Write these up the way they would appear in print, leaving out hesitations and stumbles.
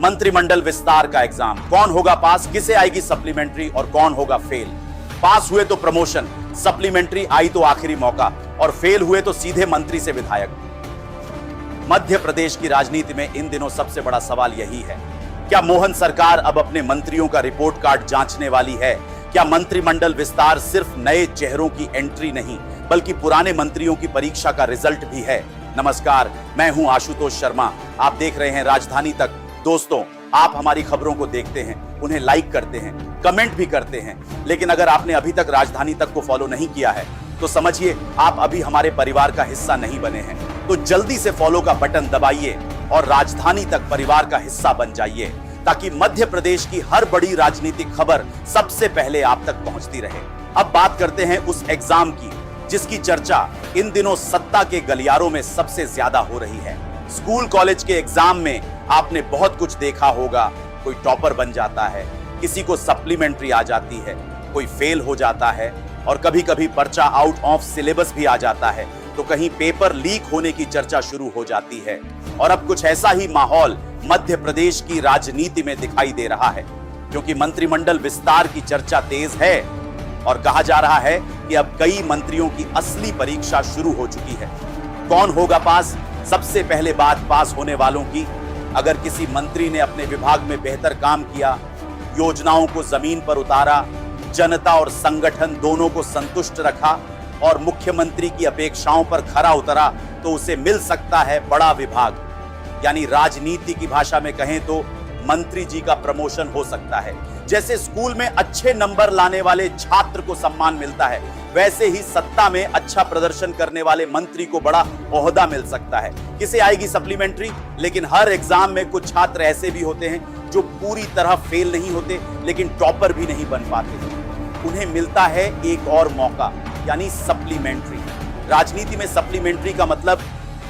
मंत्रिमंडल विस्तार का एग्जाम, कौन होगा पास, किसे आएगी सप्लीमेंट्री और कौन होगा फेल। पास हुए तो प्रमोशन, सप्लीमेंट्री आई तो आखिरी मौका और फेल हुए तो सीधे मंत्री से विधायक। मध्य प्रदेश की राजनीति में इन दिनों सबसे बड़ा सवाल यही है, क्या मोहन सरकार अब अपने मंत्रियों का रिपोर्ट कार्ड जांचने वाली है? क्या मंत्रिमंडल विस्तार सिर्फ नए चेहरों की एंट्री नहीं बल्कि पुराने मंत्रियों की परीक्षा का रिजल्ट भी है? नमस्कार, मैं हूं आशुतोष शर्मा, आप देख रहे हैं राजधानी तक। दोस्तों, आप हमारी खबरों को देखते हैं, उन्हें लाइक करते हैं, कमेंट भी करते हैं, लेकिन अगर आपने अभी तक राजधानी तक को फॉलो नहीं किया है तो समझिए आप अभी हमारे परिवार का हिस्सा नहीं बने हैं। तो जल्दी से फॉलो का बटन दबाइए और राजधानी तक परिवार का हिस्सा बन जाइए ताकि मध्य प्रदेश की हर बड़ी राजनीतिक खबर सबसे पहले आप तक पहुंचती रहे। अब बात करते हैं उस एग्जाम की जिसकी चर्चा इन दिनों सत्ता के गलियारों में सबसे ज्यादा हो रही है। स्कूल कॉलेज के एग्जाम में आपने बहुत कुछ देखा होगा, कोई टॉपर बन जाता है, किसी को सप्लीमेंट्री आ जाती है, कोई फेल हो जाता है और कभी कभी पर्चा आउट ऑफ सिलेबस भी आ जाता है, तो कहीं पेपर लीक होने की चर्चा शुरू हो जाती है। और अब कुछ ऐसा ही माहौल मध्य प्रदेश की राजनीति में दिखाई दे रहा है क्योंकि मंत्रिमंडल विस्तार की चर्चा तेज है और कहा जा रहा है कि अब कई मंत्रियों की असली परीक्षा शुरू हो चुकी है। कौन होगा पास? सबसे पहले बात पास होने वालों की। अगर किसी मंत्री ने अपने विभाग में बेहतर काम किया, योजनाओं को जमीन पर उतारा, जनता और संगठन दोनों को संतुष्ट रखा और मुख्यमंत्री की अपेक्षाओं पर खरा उतरा, तो उसे मिल सकता है बड़ा विभाग। यानी राजनीति की भाषा में कहें तो मंत्री जी का प्रमोशन हो सकता है। जैसे स्कूल में अच्छे नंबर लाने वाले छात्र को सम्मान मिलता है, वैसे ही सत्ता में अच्छा प्रदर्शन करने वाले मंत्री को बड़ा ओहदा मिल सकता है। किसे आएगी सप्लीमेंट्री? लेकिन हर एग्जाम में कुछ छात्र ऐसे भी होते हैं जो पूरी तरह फेल नहीं होते लेकिन टॉपर भी नहीं बन पाते। उन्हें मिलता है एक और मौका, यानी सप्लीमेंट्री। राजनीति में सप्लीमेंट्री का मतलब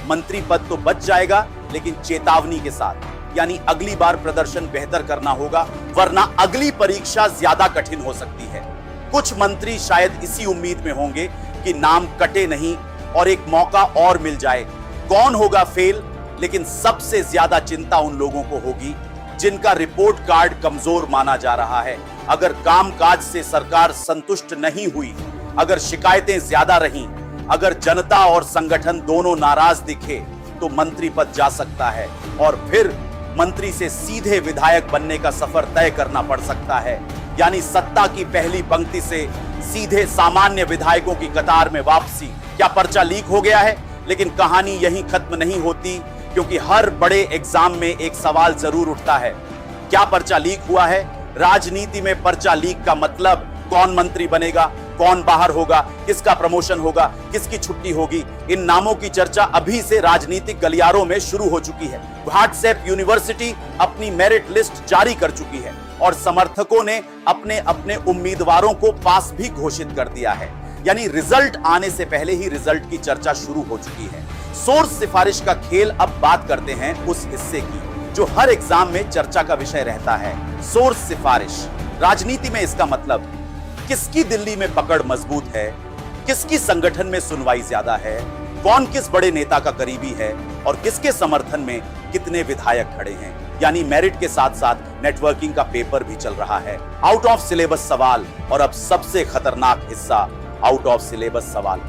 मंत्री पद तो बच जाएगा लेकिन चेतावनी के साथ, यानी अगली बार प्रदर्शन बेहतर करना होगा वरना अगली परीक्षा ज्यादा कठिन हो सकती है। कुछ मंत्री शायद इसी उम्मीद में होंगे कि नाम कटे नहीं और एक मौका और मिल जाए। कौन होगा फेल? लेकिन सबसे ज्यादा चिंता उन लोगों को होगी जिनका रिपोर्ट कार्ड कमजोर माना जा रहा है। अगर कामकाज से सरकार संतुष्ट नहीं हुई, अगर शिकायतें ज्यादा रहीं, अगर जनता और संगठन दोनों नाराज दिखे तो मंत्री पद जा सकता है और फिर मंत्री से सीधे विधायक बनने का सफर तय करना पड़ सकता है। यानी सत्ता की पहली पंक्ति से सीधे सामान्य विधायकों की कतार में वापसी। क्या पर्चा लीक हो गया है? लेकिन कहानी यहीं खत्म नहीं होती क्योंकि हर बड़े एग्जाम में एक सवाल जरूर उठता है, क्या पर्चा लीक हुआ है? राजनीति में पर्चा लीक का मतलब कौन मंत्री बनेगा, कौन बाहर होगा, किसका प्रमोशन होगा, किसकी छुट्टी होगी, इन नामों की चर्चा अभी से राजनीतिक गलियारों में शुरू हो चुकी है। व्हाट्सएप यूनिवर्सिटी अपनी मेरिट लिस्ट जारी कर चुकी है और समर्थकों ने अपने अपने उम्मीदवारों को पास भी घोषित कर दिया है। यानी रिजल्ट आने से पहले ही रिजल्ट की चर्चा शुरू हो चुकी है। सोर्स सिफारिश का खेल। अब बात करते हैं उस हिस्से की जो हर एग्जाम में चर्चा का विषय रहता है, सोर्स सिफारिश। राजनीति में इसका मतलब किसकी दिल्ली में पकड़ मजबूत है, किसकी संगठन में सुनवाई ज्यादा है, कौन किस बड़े नेता का करीबी है और किसके समर्थन में कितने विधायक खड़े हैं। यानी मेरिट के साथ साथ नेटवर्किंग का पेपर भी चल रहा है। आउट ऑफ सिलेबस सवाल और अब सबसे खतरनाक हिस्सा, आउट ऑफ सिलेबस सवाल।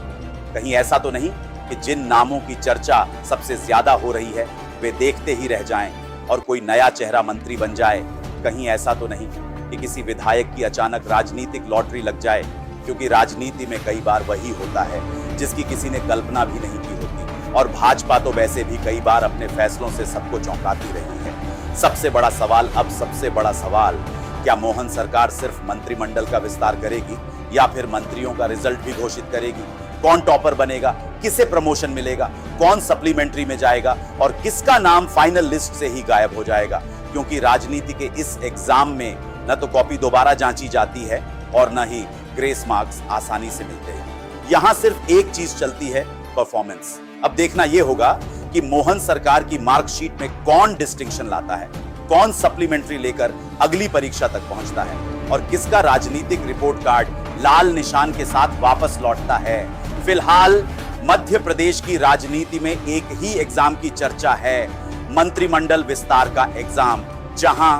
कहीं ऐसा तो नहीं कि जिन नामों की चर्चा सबसे ज्यादा हो रही है वे देखते ही रह जाएं और कोई नया चेहरा मंत्री बन जाए? कहीं ऐसा तो नहीं कि किसी विधायक की अचानक राजनीतिक लॉटरी लग जाए? क्योंकि राजनीति में कई बार वही होता है जिसकी किसी ने कल्पना भी नहीं की होती और भाजपा तो वैसे भी कई बार अपने फैसलों से सबको चौंकाती रही है। सबसे बड़ा सवाल, अब सबसे बड़ा सवाल, क्या मोहन सरकार सिर्फ मंत्रिमंडल का विस्तार करेगी या फिर मंत्रियों का रिजल्ट भी घोषित करेगी? कौन टॉपर बनेगा, किसे प्रमोशन मिलेगा, कौन सप्लीमेंट्री में जाएगा और किसका नाम फाइनल लिस्ट से ही गायब हो जाएगा? क्योंकि राजनीति के इस एग्जाम में न तो कॉपी दोबारा जांची जाती है और न ही ग्रेस मार्क्स आसानी से मिलते हैं। यहां सिर्फ एक चीज चलती है, परफॉर्मेंस। अब देखना यह होगा कि मोहन सरकार की मार्कशीट में कौन डिस्टिंक्शन लाता है, कौन सप्लीमेंट्री लेकर अगली परीक्षा तक पहुंचता है और किसका राजनीतिक रिपोर्ट कार्ड लाल निशान के साथ वापस लौटता है। फिलहाल मध्य प्रदेश की राजनीति में एक ही एग्जाम की चर्चा है, मंत्रिमंडल विस्तार का एग्जाम। जहां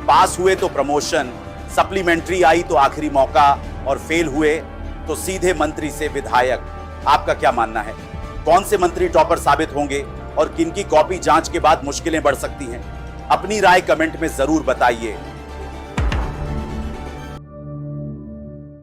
पास हुए तो प्रमोशन, सप्लीमेंट्री आई तो आखिरी मौका और फेल हुए तो सीधे मंत्री से विधायक। आपका क्या मानना है? कौन से मंत्री टॉपर साबित होंगे और किनकी कॉपी जांच के बाद मुश्किलें बढ़ सकती हैं? अपनी राय कमेंट में जरूर बताइए।